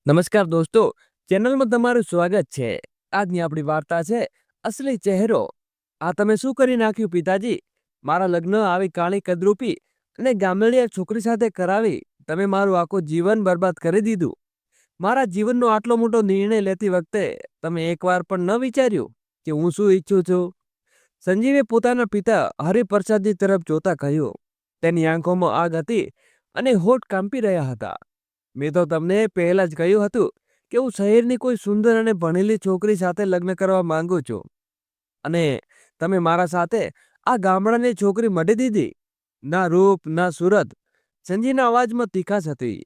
નમસ્કાર દોસ્તો, ચેનલમાં તમારું સ્વાગત છે। આજની આપણી વાર્તા છે અસલી ચહેરો। આ તમે શું કરી નાખ્યું પિતાજી? મારા લગ્ન આવી કાળી કદરૂપી અને ગામડિયા છોકરી સાથે કરાવી તમે મારું આખું જીવન બરબાદ કરી દીધું। મારા જીવનનો આટલો મોટો નિર્ણય લેતી વખતે તમે એકવાર પણ ન વિચાર્યું કે હું શું ઈચ્છું છું? સંજીવે પોતાના પિતા હરિપ્રસાદજી તરફ જોતા કહ્યું। તેની આંખોમાં આગ હતી અને હોઠ કાંપી રહ્યા હતા। મેં તો તમને પહેલા જ કહ્યું હતું કે હું શહેરની કોઈ સુંદર અને ભણેલી છોકરી સાથે લગ્ન કરવા માંગુ છું, અને તમે મારા સાથે આ ગામડાની છોકરી મઢી દીધી। ના રૂપ ના સુરત। સંજીના અવાજમાં તીખાશ હતી,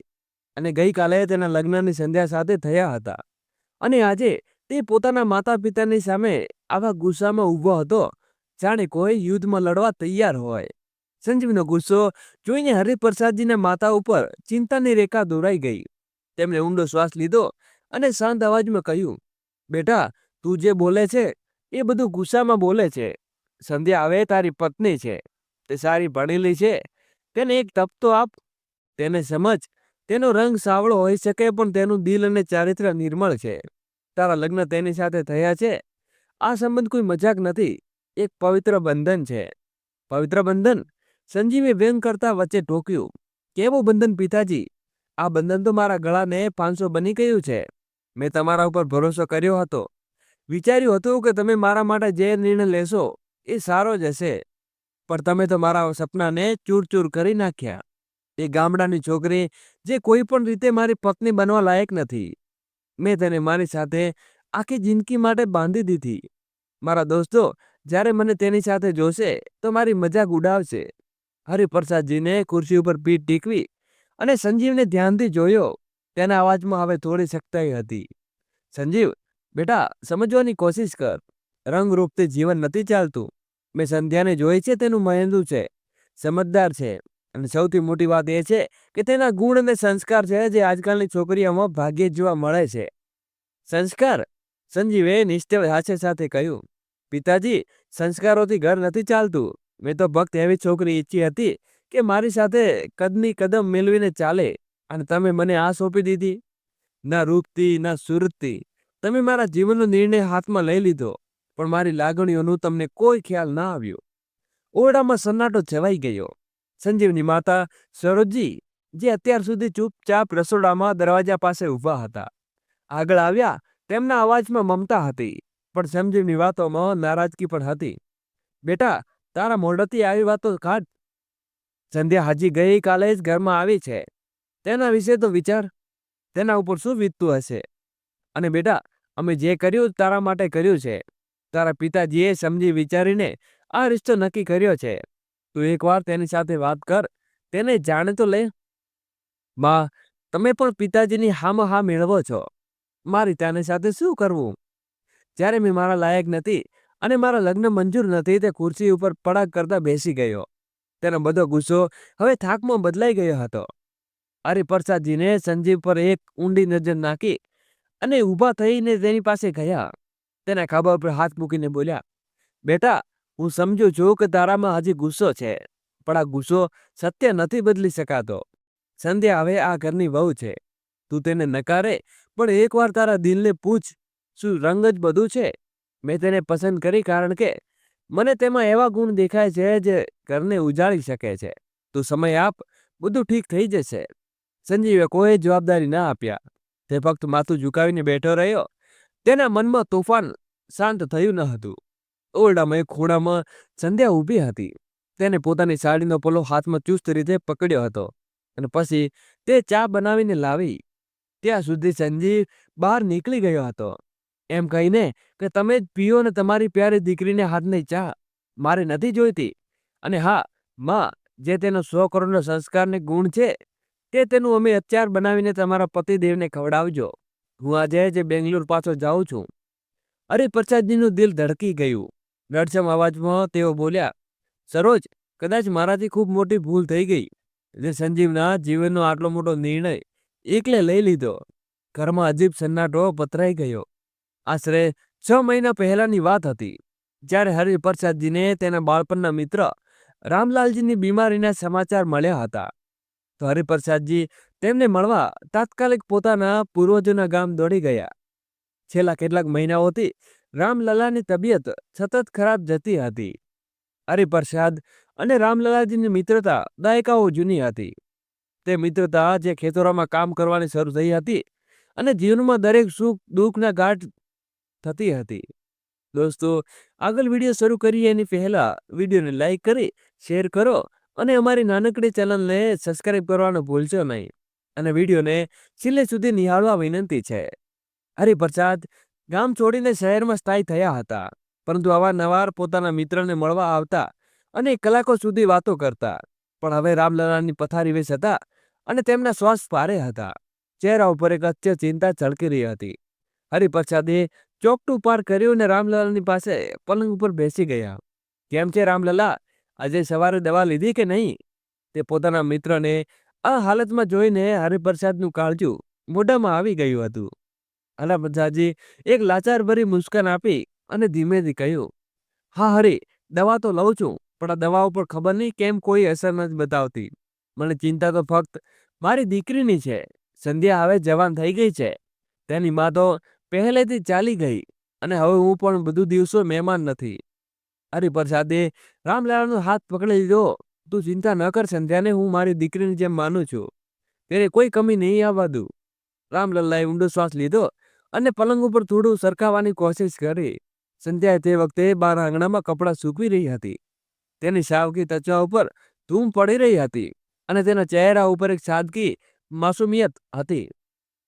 અને ગઈકાલે તેના લગ્નની સંધ્યા સાથે થયા હતા, અને આજે તે પોતાના માતા પિતાની સામે આવા ગુસ્સામાં ઊભો હતો જાણે કોઈ યુદ્ધમાં લડવા તૈયાર હોય। સંજીવનો ગુસ્સો જોઈને હરિપ્રસાદજીના માથા ઉપર ચિંતાની રેખા દોરાઈ ગઈ। તેમણે ઊંડો શ્વાસ લીધો અને શાંત અવાજમાં કહ્યું, બેટા, તું જે બોલે છે એ બધું ગુસ્સામાં બોલે છે। સંધ્યા હવે તારી પત્ની છે, તે સારી ભણેલી છે, તેને એક તપ તો આપ। તેને સમજ, તેનો રંગ સાવળો હોઈ શકે પણ તેનું દિલ અને ચારિત્ર નિર્મળ છે। તારા લગ્ન તેની સાથે થયા છે। આ સંબંધ કોઈ મજાક નથી, એક પવિત્ર બંધન છે। પવિત્ર બંધન? સંજીવે વ્યંગ કરતા વચ્ચે ટોક્યું। કેવું બંધન પિતાજી? આ બંધન તો મારા ગળાને 500 બની ગયું છે। મેં તમારા ઉપર ભરોસો કર્યો હતો, વિચાર્યું હતું કે તમે મારા માટે જે નિર્ણય લેશો એ સારો જ હશે, પણ તમે તો મારા સપનાને ચૂર કરી નાખ્યા। એ ગામડાની છોકરી જે કોઈ પણ રીતે મારી પત્ની બનવા લાયક નથી, મેં તેને મારી સાથે આખી જિંદગી માટે બાંધી દીધી। મારા દોસ્તો જ્યારે મને તેની સાથે જોશે તો મારી મજાક ઉડાવશે। હરિપ્રસાદજીને ખુરશી ઉપર પીઠ ટીકવી અને સંજીવને ધ્યાનથી જોયો। તેના અવાજમાં હવે થોડી સખ્તાઈ હતી। સંજીવ, બેટા, સમજવાની કોશિશ કર। રંગરૂપથી જીવન નથી ચાલતું। મેં સંધ્યાને જોઈ છે, તેનું મહેંદુ છે, સમજદાર છે, અને સૌથી મોટી વાત એ છે કે તેના ગુણ અને સંસ્કાર છે જે આજકાલની છોકરીઓમાં ભાગ્યે જ જોવા મળે છે। સંસ્કાર? સંજીવે નિશ્ચળ હાસ્ય સાથે કહ્યું, પિતાજી, સંસ્કારોથી ઘર નથી ચાલતું। મેં તો ભક્ત એવી છોકરી ઈચ્છી હતી કે મારી સાથે કદની કદમ મેળવીને ચાલે, અને તમે મને આ સોંપી દીધી। ના રૂપથી ના સુરતથી તમે મારા જીવનનો નિર્ણય હાથમાં લઈ લીધો, પણ મારી લાગણીઓનું તમને કોઈ ખ્યાલ ના આવ્યો। ઓરડામાં સન્નાટો છવાઈ ગયો। સંજીવની માતા સરોજજી, જે અત્યાર સુધી ચૂપચાપ રસોડામાં દરવાજા પાસે ઊભા હતા, આગળ આવ્યા। તેમના અવાજમાં મમતા હતી, પણ સંજીવની વાતોમાં નારાજગી પણ હતી। બેટા, તારા મોઢેથી આવી વાતો કાઢ। સંધ્યા હજી ગઈકાલે જ ઘરમાં આવી છે, તેના વિશે તો વિચાર। તેના ઉપર શું વીતતું હશે? અને બેટા, અમે જે કર્યું તારા માટે કર્યું છે। તારા પિતાજીએ સમજી વિચારીને આ રિશ્તો નક્કી કર્યો છે। તું એકવાર તેની સાથે વાત કર, તેને જાણે તો લે। માં, તમે પણ પિતાજીની હામાં હા મેળવો છો। મારી તેની સાથે શું કરવું? જ્યારે મેં મારા લાયક નથી અને મારા લગ્ન મંજૂર નથી, તે ખુરશી ઉપર પડાક કરતા બેસી ગયો। તેનો બધો ગુસ્સો હવે થાકમાં બદલાઈ ગયો હતો। હરિપ્રસાદજીને સંજીવ પર એક ઊંડી નજર નાખી અને ઊભા થઈને તેની પાસે ગયા। તેના ખભા પર હાથ મૂકીને બોલ્યા, બેટા, હું સમજુ છું કે તારામાં હજી ગુસ્સો છે, પણ આ ગુસ્સો સત્ય નથી બદલી શકાતો। સંધ્યા હવે આ ઘરની વહુ છે। તું તેને નકારે, પણ એકવાર તારા દિલને પૂછ, શું રંગ જ બધું છે? મેં તેને પસંદ કરી કારણ કે મને તેમાં એવા ગુણ દેખાય છે જે ઘરને ઉજાળી શકે છે। તું સમય આપ, બધું ઠીક થઈ જશે। સંજીવે કોઈ જવાબદારી ના આપ્યા। તે ફક્ત માથું ઝુકાવીને બેઠો રહ્યો। તેના મનમાં તોફાન શાંત થયું ન હતું। ઓરડામાં એક ખૂણામાં સંધ્યા ઊભી હતી। તેને પોતાની સાડીનો પલ્લો હાથમાં ચુસ્ત રીતે પકડ્યો હતો, અને પછી તે ચા બનાવીને લાવી। ત્યાં સુધી સંજીવ બહાર નીકળી ગયો હતો, એમ કહીને કે તમે જ પીઓ ને તમારી પ્યારી દીકરીને હાથની ચા, મારે નથી જોઈતી। અને હા માં, જે તેનો 100 કરોડનો સંસ્કારને ગુણ છે તે તેનું અમે અચાર બનાવીને તમારા પતિદેવને ખવડાવજો। હું આજે જે બેંગ્લોર પાછો જાઉં છું। હરિપ્રસાદજીનું દિલ ધડકી ગયું। નડસમ અવાજમાં તેઓ બોલ્યા, સરોજ, કદાચ મારાથી ખૂબ મોટી ભૂલ થઈ ગઈ જે સંજીવના જીવનનો આટલો મોટો નિર્ણય એકલે લઈ લીધો। ઘરમાં અજીબ સન્નાટો પથરાઈ ગયો। આશરે 6 મહિના પહેલાની વાત હતી, જ્યારે હરિપ્રસાદજીને તેના બાળપણના મિત્ર રામલાલજીની બીમારીના સમાચાર મળ્યા હતા। તો હરિપ્રસાદજી તેમને મળવા તાત્કાલિક પોતાના પૂર્વજોના ગામ દોડી ગયા. છેલ્લા કેટલાક મહિનાઓથી રામલલાની તબિયત સતત ખરાબ જતી હતી. હરિપ્રસાદ અને રામલલાજીની મિત્રતા દાયકાઓ જૂની હતી. તે મિત્રતા જે ખેતરોમાં કામ કરવાની શરૂ થઈ હતી અને જીવનમાં દરેક સુખ દુઃખના ગાંઠ થતી હતી. દોસ્તો, આગળ વિડીયો શરૂ કરીએ એની પહેલા વિડીયોને લાઈક કરી શેર કરો અને અમારી નાનકડી ચેનલને સબસ્ક્રાઇબ કરવાનું ભૂલશો નહીં અને વિડીયોને છેલ્લે સુધી નિહાળવા વિનંતી છે. હરિપ્રસાદ ગામ છોડીને શહેરમાં સ્થાયી થયા હતા, પરંતુ અવારનવાર પોતાના મિત્રને મળવા આવતા અને કલાકો સુધી વાતો કરતા. પણ હવે રામલલાની પથારી વેશ હતા અને તેમના શ્વાસ ભારે હતા. ચહેરા ઉપર એક અત્ય ચિંતા છલકી રહી હતી. હરિપ્રસાદે ચોકટું પાર કર્યું અને રામલલાની પાસે પલંગ ઉપર બેસી ગયા. કેમ છે રામલલા, આજે સવારે દવા લીધી કે નહીં? તે પોતાના મિત્રને આ હાલતમાં જોઈને હરિપ્રસાદનું કાળજું મોઢામાં આવી ગયું હતું. હરિપ્રસાદજી એક લાચાર ભરી મુસ્કાન આપી અને ધીમેથી કહ્યું, હા હરી, દવા તો લઉં છું, પણ આ દવા ઉપર ખબર નહીં કેમ કોઈ અસર નથી બતાવતી. મને ચિંતા તો ફક્ત મારી દીકરીની છે. સંધ્યા હવે જવાન થઈ ગઈ છે. તેની માં તો પહેલેથી ચાલી ગઈ અને હવે હું પણ બધું દિવસો મહેમાન નથી. હરિપ્રસાદે રામલલાનો હાથ પકડી લીધો. તું ચિંતા ન કર સંધ્યાને, હું મારી દીકરીની જેમ માનું છું. તેને કોઈ કમી નહીં આવવા દઉં. રામલલાએ ઊંડો શ્વાસ લીધો અને પલંગ ઉપર થોડું સરકાવવાની કોશિશ કરી. સંધ્યાએ તે વખતે બહાર આંગણામાં કપડાં સૂકવી રહી હતી. તેની સાવકી ત્વચા ઉપર ધૂમ પડી રહી હતી અને તેના ચહેરા ઉપર એક સાદગી માસુમિયત હતી.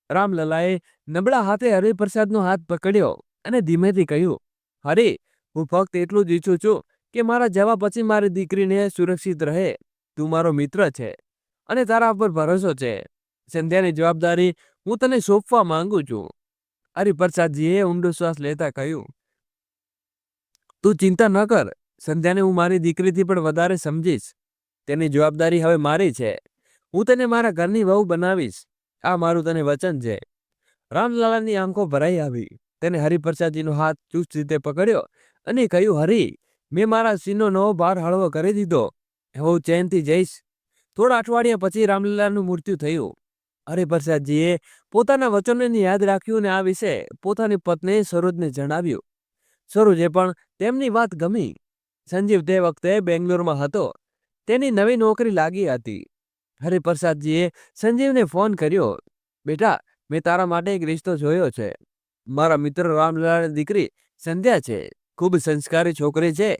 રામલલાએ નબળા હાથે હરિપ્રસાદનો હાથ પકડ્યો અને ધીમેથી કહ્યું, હરી, હું ફક્ત એટલું જ ઈચ્છું છું કે મારા જવા પછી મારી દીકરીને સુરક્ષિત રહે. તું મારો મિત્ર છે અને તારા પર ભરોસો છે. સંધ્યાની જવાબદારી હું તને સોંપવા માંગુ છું. હરિપ્રસાદજીએ ઊંડો શ્વાસ લેતા કહ્યું, તું ચિંતા ન કર. સંધ્યાને હું મારી દીકરીથી પણ વધારે સમજીશ. તેની જવાબદારી હવે મારી છે. હું તેને મારા ઘરની વહુ બનાવીશ. આ મારું તને વચન છે. રામલલાની આંખો ભરાઈ આવી. તેને હરિપ્રસાદજીનો હાથ ચુસ્ત રીતે પકડ્યો અને કહ્યું, હરી, મેં મારા સિંહનો ભાર હળવો કરી દીધો. હું ચેનથી જઈશ. થોડા અઠવાડિયા પછી રામલલાનું મૃત્યુ થયું. હરિપ્રસાદજીએ પોતાના વચનોને યાદ રાખ્યું અને આ વિશે પોતાની પત્ની સરોજને જણાવ્યું. સરોજે પણ તેમની વાત ગમી. સંજીવ તે વખતે બેંગ્લોરમાં હતો. તેની નવી નોકરી લાગી હતી. હરિપ્રસાદજીએ સંજીવને ફોન કર્યો. બેટા, મેં તારા માટે એક રિશ્તો જોયો છે. મારા મિત્ર રામલલાની દીકરી સંધ્યા છે. ખૂબ સંસ્કારી છોકરી છે.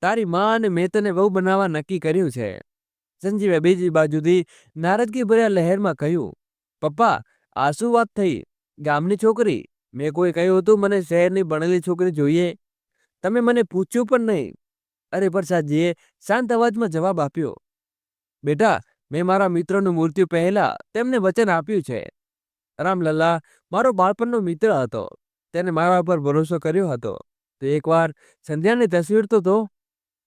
તારી માં અને મેં તને વહુ બનાવવા નક્કી કર્યું છે. સંજીવે બીજી બાજુથી નારાજગી ભર્યા લહેરમાં કહ્યું, પપ્પા, આ શું વાત થઈ? ગામની છોકરી? મેં કોઈ કહ્યું હતું મને શહેરની ભણેલી છોકરી જોઈએ? તમે મને પૂછ્યું પણ નહીં. હરિપ્રસાદજીએ શાંત અવાજમાં જવાબ આપ્યો, બેટા, મેં મારા મિત્રનું મૃત્યુ પહેલા તેમને વચન આપ્યું છે. રામલલા મારો બાળપણનો મિત્ર હતો. તેને મારા પર ભરોસો કર્યો હતો. તો એકવાર સંધ્યાની તસવીર તો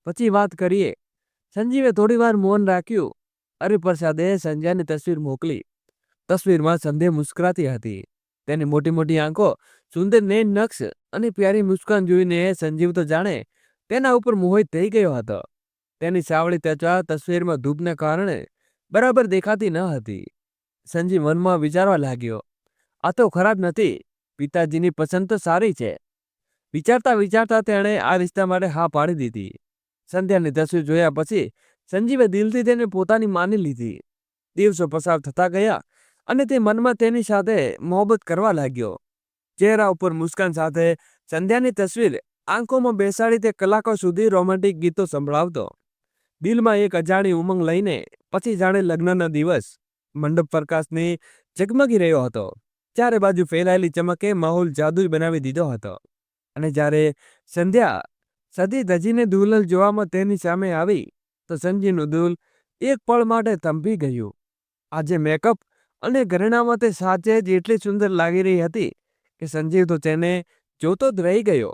પછી વાત કરીએ. સંજીવે થોડી વાર મૌન રાખ્યું. હરિપ્રસાદે સંધ્યાની તસવીર મોકલી. તસવીરમાં સંધ્યા મુસ્કરાતી હતી. તેની મોટી મોટી આંખો, સુંદર નૈન નક્ષ અને પ્યારી મુસ્કાન જોઈને સંજીવ તો જાણે તેના ઉપર મોહિત થઈ ગયો હતો. તેની સાવળી ત્વચા તસવીરમાં ધૂપને કારણે બરાબર દેખાતી ન હતી. સંજીવ મનમાં વિચારવા લાગ્યો, આ તો ખરાબ નથી. પિતાજીની પસંદ તો સારી છે. વિચારતા વિચારતા તેણે આ રિશ્તા માટે હા પાડી દીધી. સંધ્યાની તસવીર જોયા પછી સંજીવે દિલથી તેને પોતાની માની લીધી. દિવસો પસાર થતા ગયા અને તે મનમાં તેની સાથે મોહબ્બત કરવા લાગ્યો. ચહેરા ઉપર મુસ્કાન સાથે સંધ્યાની તસવીર આંખોમાં બેસાડી તે કલાકો સુધી રોમેન્ટિક ગીતો સંભળાવતો. દિલમાં એક અજાણી ઉમંગ લઈને પછી જાણે લગ્નના દિવસ મંડપ પ્રકાશની ઝગમગી રહ્યો હતો. ચારે બાજુ ફેલાયેલી ચમકે માહોલ જાદુઈ બનાવી દીધો હતો. અને જ્યારે સંધ્યા સદી ધજીને દુલ્હન જોવામાં તેની સામે આવી તો સંજીવનું દિલ એક પળ માટે થંભી ગયું. આજે મેકઅપ અને ઘરેણામાં તે સાચે જ એટલી સુંદર લાગી રહી હતી કે સંજીવ તો તેને જોતો જ રહી ગયો.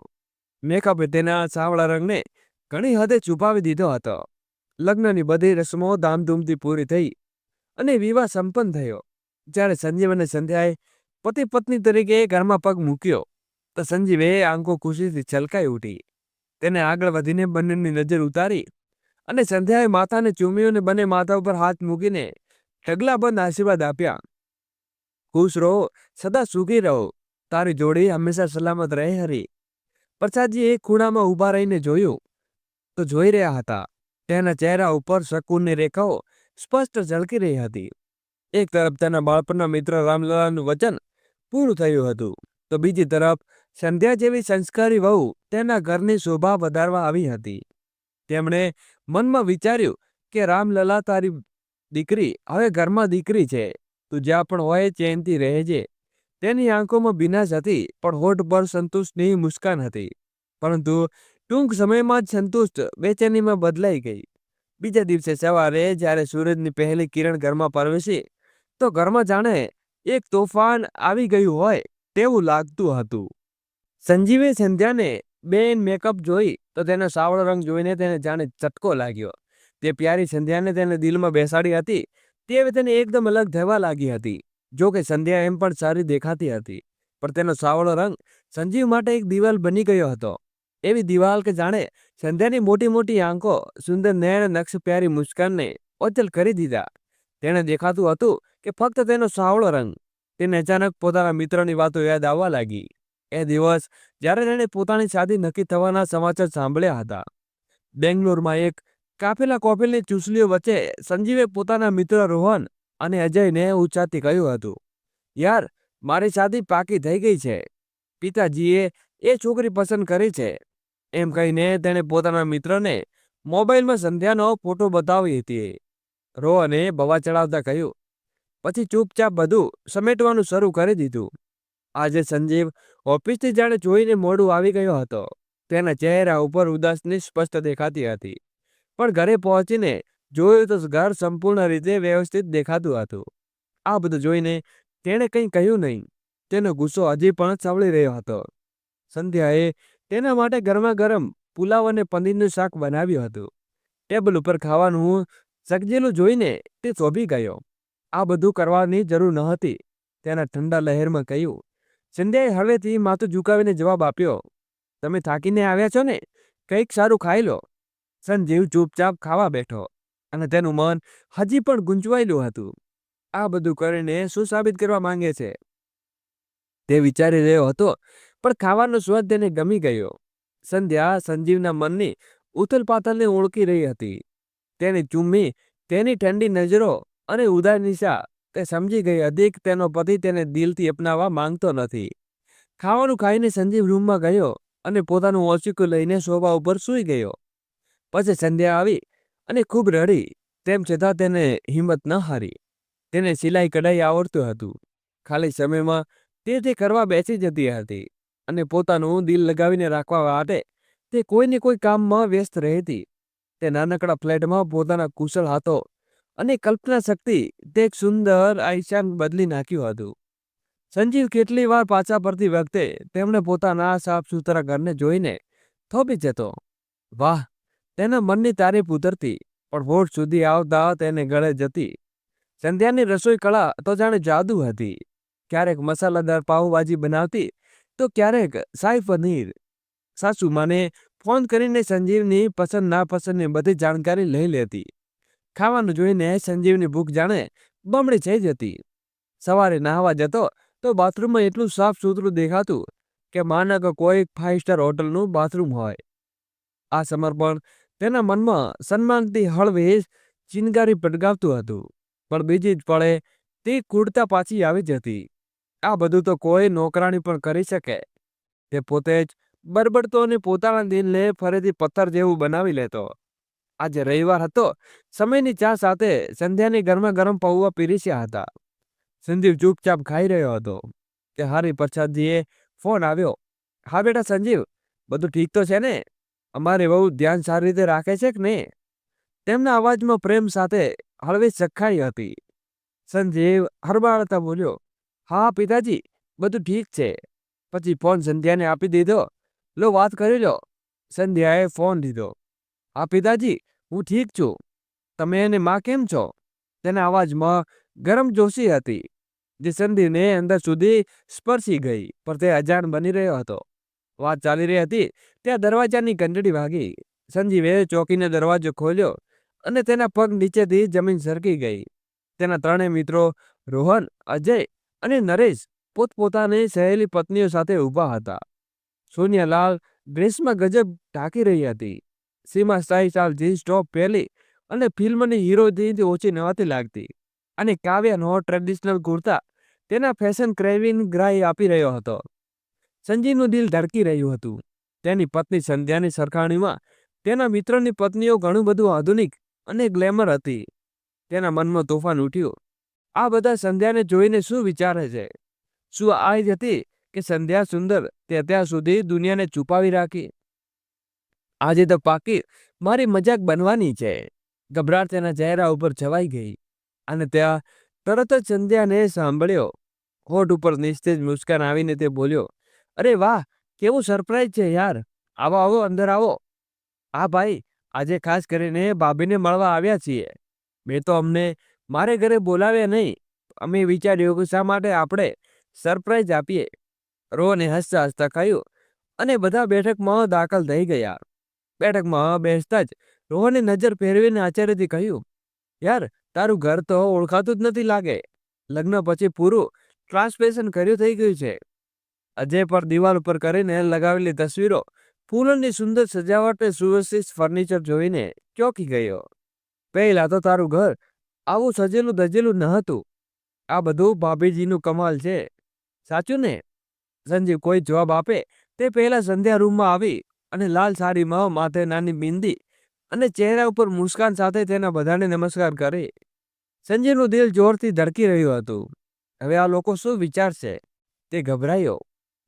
મેકઅપે તેના સાવળા રંગને ઘણી હદે છુપાવી દીધો હતો. લગ્નની બધી રસમો ધામધૂમથી પૂરી થઈ અને વિવાહ સંપન્ન થયો. જ્યારે સંજીવ અને સંધ્યાએ પતિ પત્ની તરીકે ઘરમાં પગ મૂક્યો તો સંજીવે આંખો ખુશીથી છલકાઈ ઉઠી. તેને આગળ વધીને બંનેની નજર ઉતારી અને સંધ્યાએ માથાને ચૂમ્યું અને બંને માથા ઉપર હાથ મૂકીને ઢગલાબંધ આશીર્વાદ આપ્યા. ખુશ રહો, સદા સુખી રહો. તારી જોડી હંમેશા સલામત રહે હરી. પ્રસાદજી એક ખૂણામાં ઊભા રહીને જોયું તો જોઈ રહ્યા હતા. તેના ચહેરા ઉપર શકૂનની રેખાઓ સ્પષ્ટ ઝળકી રહી હતી. એક તરફ તેના બાળપણના મિત્ર રામલલાનું વચન પૂરું થયું હતું, તો બીજી તરફ સંધ્યા જેવી સંસ્કારી વહુ તેના ઘરની શોભા વધારવા આવી હતી. તેમણે મનમાં વિચાર્યું કે રામલલા, તારી દીકરી હવે ઘરમાં દીકરી છે. તું જ્યાં પણ હોય ચેનથી રહેજે. તેની આંખોમાં ભીનાશ હતી, પણ હોઠ પર સંતુષ્ટની મુસ્કાન હતી. પરંતુ ટૂંક સમયમાં જ સંતુષ્ટ બેચેનીમાં બદલાઈ ગઈ. બીજા દિવસે સવારે જ્યારે સૂરજની પહેલી કિરણ ઘરમાં પ્રવેશી, તો ઘરમાં જાણે એક તોફાન આવી ગયું હોય તેવું લાગતું હતું. સંજીવે સંધ્યાને બેન મેકઅપ જોઈ તો તેનો સાવળો રંગ જોઈને તેને જાણે ચટકો લાગ્યો. તે પ્યારી સંધ્યાને તેને દિલમાં બેસાડી હતી તે હવે તેને એકદમ અલગ થવા લાગી હતી. જો કે સંધ્યા એમ પણ સારી દેખાતી હતી, પણ તેનો સાવળો રંગ સંજીવ માટે એક દિવાલ બની ગયો હતો. એવી દિવાલ કે જાણે સંધ્યાની મોટી મોટી આંખો સુંદર નયન નક્ષ પ્યારી મુસ્કાનને ઓચલ કરી દીધા. તેને દેખાતું હતું કે ફક્ત તેનો સાવળો રંગ. તેને અચાનક પોતાના મિત્રોની વાતો યાદ આવવા લાગી. એ દિવસ જ્યારે તેણે પોતાની શાદી નક્કી થવાના સમાચાર સાંભળ્યા હતા. બેંગ્લોરમાં એક કાફેલા કોફીની ચૂસલીઓ વચ્ચે સંજીવે પોતાના મિત્ર રોહન અને અજયને ઉચ્ચારથી કહ્યું હતું, યાર, મારી શાદી પાકી થઈ ગઈ છે. પિતાજીએ એ છોકરી પસંદ કરી છે. એમ કહીને તેણે પોતાના મિત્રને મોબાઈલમાં સંધ્યાનો ફોટો બતાવી હતી. રોહને બવા ચડાવતા કહ્યું, પછી ચૂપચાપ બધું સમેટવાનું શરૂ કરી દીધું. આજે સંજીવ ઓફિસથી જાણે જોઈને મોડું આવી ગયો હતો. તેના ચહેરા ઉપર ઉદાસની સ્પષ્ટ દેખાતી હતી. પણ ઘરે પહોંચીને જોયું તો ઘર સંપૂર્ણ રીતે વ્યવસ્થિત દેખાતું હતું. આ બધું જોઈને તેણે કંઈ કહ્યું નહીં. તેનો ગુસ્સો હજી પણ સાંભળી રહ્યો હતો. સંધ્યાએ તેના માટે ગરમા ગરમ પુલાવ અને પનીરનું શાક બનાવ્યું હતું. ટેબલ ઉપર ખાવાનું સગજેલું જોઈને તે શોભી ગયો. આ બધું કરવાની જરૂર ન હતી, તેના ઠંડા લહેરમાં કહ્યું. સંધ્યાએ હળવેથી માથું ઝુકાવીને જવાબ આપ્યો, તમે થાકીને આવ્યા છો ને, કંઈક સારું ખાઈ લો. સંજીવ ચૂપચાપ ખાવા બેઠો અને તેનું મન હજી પણ ગૂંચવાયેલું હતું. આ બધું કરીને શું સાબિત કરવા માંગે છે તે વિચારી રહ્યો હતો, પણ ખાવાનો સ્વાદ તેને ગમી ગયો. સંધ્યા સંજીવના મનની ઉથલપાથલને ઓળખી રહી હતી. તેને ચૂમી તેની ઠંડી નજરો અને ઉદાર નિશા તે સમજી ગઈ હતી કે તેનો પતિ તેને દિલથી અપનાવવા માંગતો નથી. ખાવાનું ખાઈને સંજીવ રૂમમાં ગયો અને પોતાનું ઓશીકું લઈને સોફા ઉપર સૂઈ ગયો. પછી સંધ્યા આવી અને ખૂબ રડી. તેમ છતાં તેને હિંમત ન હારી. તેને સિલાઈ કઢાઈ આવડતું હતું. ખાલી સમયમાં તે કરવા બેસી જતી હતી અને પોતાનું દિલ લગાવીને રાખવા માટે તે કોઈને કોઈ કામમાં વ્યસ્ત રહેતી. તે નાનકડા ફ્લેટમાં પોતાના કુશળ હાથો અને કલ્પના શક્તિ તે એક સુંદર આયુષ્યાન બદલી નાખ્યું હતું. સંજીવ કેટલી વાર પાછા ફરતી વખતે તેમણે પોતાના સાફ સુથરા ઘરને જોઈને થોભી જતો. વાહ, તેના મનની તારીફ ઉતરતી, પણ હોઠ સુધી આવતા તેને ગળે જતી. સંધ્યાની રસોઈ કળા તો જાણે જાદુ હતી. ક્યારેક મસાલાદાર પાઉંભાજી બનાવતી તો ક્યારેક શાહી પનીર. સાસુમાને ફોન કરીને સંજીવની પસંદ નાપસંદની બધી જાણકારી લઈ લેતી. ખાવાનું જોઈને સંજીવની ભૂખ જાણે બમણી થઈ જતી. સવારે નહાવા જતો તો બાથરૂમમાં એટલું સાફ સુથરું દેખાતું કે માનો કે કોઈ 5 સ્ટાર હોટલનું બાથરૂમ હોય. આ સમર્પણ તેના મનમાં સન્માનથી હળવે ચિનગારી પટકાવતું હતું. પણ બીજી જ પળે તે કુર્તા પાછી આવી જતી. આ બધું તો કોઈ નોકરાણી પણ કરી શકે. તે પોતે જ બરબડતો અને પોતાના દિલને ફરીથી પથ્થર જેવું બનાવી લેતો. આજે રવિવાર હતો. સમયની ચા સાથે સંધ્યાની ગરમા ગરમ પૌવા પીરસ્યા હતા. સંજીવ ચૂપચાપ ખાઈ રહ્યો હતો કે હારી પ્રસાદજીએ ફોન આવ્યો. હા બેટા સંજીવ, બધું ઠીક તો છે ને? અમારે બહુ ધ્યાન સારી રીતે રાખે છે કે ને? તેમના અવાજમાં પ્રેમ સાથે હળવી સખાઈ હતી. સંજીવ હરબાળતા બોલ્યો, હા પિતાજી, બધું ઠીક છે. પછી ફોન સંધ્યાને આપી દીધો. લો, વાત કરી લો. સંધ્યાએ ફોન લીધો. હા પિતાજી, હું ઠીક છું. તમે અને માં કેમ છો? તેના અવાજમાં ગરમ જોશી હતી, જે સંધીને અંદર સુધી સ્પર્શી ગઈ, પણ તે અજાણ બની રહ્યો હતો. વાત ચાલી રહી હતી ત્યાં દરવાજાની ઘંટડી વાગી. સંજીવે ચોકીને દરવાજો ખોલ્યો અને તેના પગ નીચેથી જમીન સરકી ગઈ. તેના ત્રણેય મિત્રો રોહન, અજય અને નરેશ પોતપોતાની સહેલી પત્નીઓ સાથે ઊભા હતા. સોનિયા લાલ ડ્રેસમાં ગજબ ઢાંકી રહી હતી. સીમા સ્ટાઇલ જીન્સ ટોપ પહેરી અને ફિલ્મની હીરોઈનથી ઓછી નહોતી લાગતી. અને કાવ્યાનો ટ્રેડિશનલ કુર્તા તેના ફેશન ક્રેવિંગ ગ્રાહી આપી રહ્યો હતો. સંજીવનું દિલ ધડકી રહ્યું હતું. તેની પત્ની સંધ્યાની સરખામણીમાં તેના મિત્રની પત્નીઓ ઘણું બધું આધુનિક અને ગ્લેમર હતી. તેના મનમાં તોફાન ઉઠ્યું. આ બધા સંધ્યાને જોઈને શું વિચારે છે? શું આ જ હતી કે સંધ્યા સુંદર તે અત્યાર સુધી દુનિયાને છુપાવી રાખી? આજે તો પાકી મારી મજાક બનવાની છે. ગભરાટ તેના ચહેરા ઉપર છવાઈ ગઈ અને ત્યાં તરત જ સંધ્યાને સાંભળ્યો. હોઠ ઉપર નિસ્તેજ મુસ્કાન આવીને તે બોલ્યો, અરે વાહ, કેવું સરપ્રાઈઝ છે યાર. આવો આવો, અંદર આવો. હા ભાઈ, આજે ખાસ કરીને ભાભીને મળવા આવ્યા છીએ. મેં તો અમને મારે ઘરે બોલાવ્યા નહીં. અમે વિચાર્યું કે શા માટે આપણે સરપ્રાઈઝ આપીએ. રોહને હસતા હસતા કહ્યું અને બધા બેઠકમાં દાખલ થઈ ગયા. બેઠકમાં બેસતા જ રોહને નજર ફેરવીને આશ્ચર્યથી કહ્યું, યાર તારું ઘર તો ઓળખાતું જ નથી લાગે. લગ્ન પછી પૂરું ટ્રાન્સફોર્મેશન કર્યું થઈ ગયું છે. અજય પર દિવાલ ઉપર કરીને લગાવેલી તસવીરો, ફૂલોની સુંદર સજાવટ, સુવ્યવસ્થિત ફર્નિચર જોઈને ચોંકી ગયો. પહેલા તો તારું ઘર આવું સજેલું ધજેલું ન હતું. આ બધું ભાભીજીનું કમાલ છે, સાચું ને? સંજીવ કોઈ જવાબ આપે તે પહેલા સંધ્યા રૂમમાં આવી અને લાલ સાડીમાં માથે નાની બિંદી અને ચહેરા ઉપર મુસ્કાન સાથે તેના બધાને નમસ્કાર કરે. સંજીવનું દિલ જોરથી ધડકી રહ્યું હતું. હવે આ લોકો શું વિચારશે? તે ગભરાયો.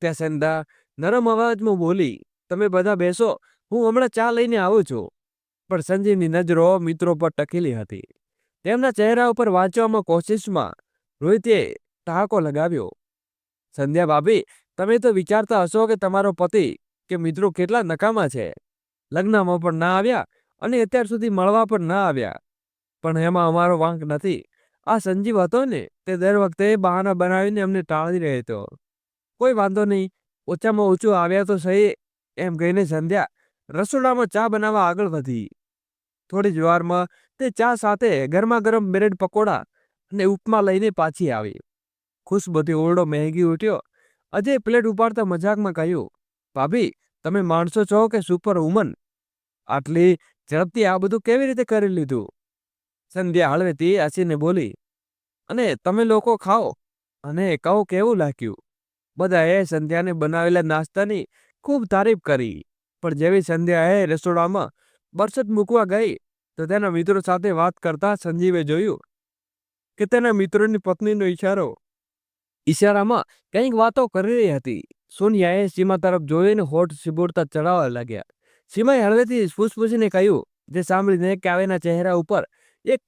ત્યાં સંધ્યા નરમ અવાજમાં બોલી, તમે બધા બેસો, હું હમણાં ચા લઈને આવું છું. પણ સંજીવની નજરો મિત્રો પર ટકેલી હતી. તેમના ચહેરા ઉપર વાંચવામાં કોશિશમાં રોહિતે ઠહાકો લગાવ્યો, સંધ્યા ભાભી, તમે તો વિચારતા હશો કે તમારો પતિ કે મિત્રો કેટલા નકામા છે. લગ્નમાં પણ ના આવ્યા અને અત્યાર સુધી મળવા પણ ના આવ્યા. પણ એમાં અમારો વાંક નથી. આ સંજીવ હતો ને, તે દર વખતે બહાના બનાવીને અમને ટાળી રહ્યો હતો. કોઈ વાંધો નહીં, ઓછામાં ઓછું આવ્યા તો સહી, એમ કહીને સંધ્યા રસોડામાં ચા બનાવવા આગળ વધી. થોડી જ વારમાં તે ચા સાથે ગરમા ગરમ બ્રેડ પકોડા અને ઉપમા લઈને પાછી આવી. ખુશબુથી ઓરડો મહેકી ઉઠ્યો. અજય પ્લેટ ઉપાડતા મજાકમાં કહ્યું, ભાભી તમે માણસો છો કે સુપર વુમન? આટલી ઝડપથી આ બધું કેવી રીતે કરી લીધું? સંધ્યા હળવેથી હસીને બોલી, અને તમે લોકો ખાઓ અને કહો કેવું લાગ્યું. બધાએ સંધ્યાને બનાવેલા નાસ્તાની ખૂબ તારીફ કરી. પણ જેવી સંધ્યાએ રસોડામાં બરસત મૂકવા ગઈ તો તેના મિત્રો સાથે વાત કરતા સંજીવે જોયું કે તેના મિત્રોની પત્નીનો ઈશારામાં કંઈક વાતો કરી રહી હતી. સોનિયાએ સીમા તરફ જોઈને હોઠ સિબોડતા ચડાવવા લાગ્યા. સીમાએ હળવેથી ફૂસફૂસીને કહ્યું, જે સાંભળીને કાવ્યના ચહેરા ઉપર એક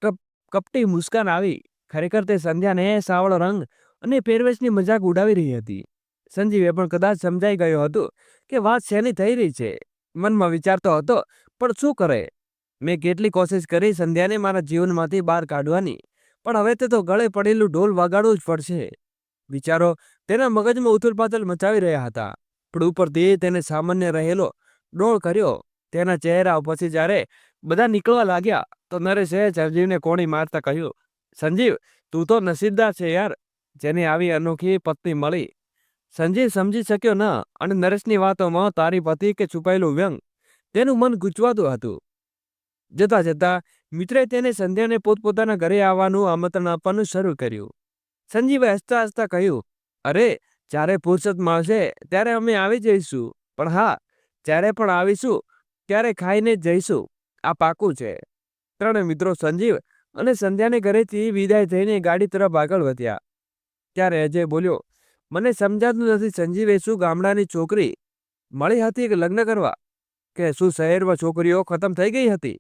કપટી મુસ્કાન આવી. ખરેખર તે સંધ્યાને સાવળો રંગ અને પહેરવેશની મજાક ઉડાવી રહી હતી. સંજીવે પણ કદાચ સમજાઈ ગયો હતો કે વાત શેની થઈ રહી છે. મનમાં વિચારતો હતો, પણ શું કરે? મેં કેટલી કોશિશ કરી સંધ્યાને મારા જીવનમાંથી બહાર કાઢવાની, પણ હવે તે તો ગળે પડેલું ઢોલ વગાડવું જ પડશે. વિચારો તેના મગજમાં ઉથલપાથલ મચાવી રહ્યા હતા. પણ ઉપરથી તેને સામાન્ય રહેલો ડોળ કર્યો. તેના ચહેરા પછી જ્યારે બધા નીકળવા લાગ્યા તો નરેશે સંજીવને કોણી મારતા કહ્યું, સંજીવ તું તો નસીબદાર છે યાર, જેને આવી અનોખી પત્ની મળી. સંજીવ સમજી શક્યો ન અને નરેશની વાતોમાં તારી પતિ કે છુપાયેલું વ્યંગ તેનું મન ગૂંચવાતું હતું. જતા જતા મિત્રે તેને સંધ્યાને પોતપોતાના ઘરે આવવાનું આમંત્રણ આપવાનું શરૂ કર્યું. સંજીવે હસતા હસતા કહ્યું, અરે જ્યારે ફુરસત મળશે ત્યારે અમે આવી જઈશું. પણ હા, જ્યારે પણ આવીશું ત્યારે ખાઈને જ જઈશું, આ પાકું છે. ત્રણે મિત્રો સંજીવ અને સંધ્યાને ઘરેથી વિદાય થઈને ગાડી તરફ આગળ વધ્યા. ત્યારે અજય બોલ્યો, મને સમજાતું નથી સંજીવે શું ગામડાની છોકરી મળી હતી કે લગ્ન કરવા, કે શું શહેરમાં છોકરીઓ ખતમ થઈ ગઈ હતી?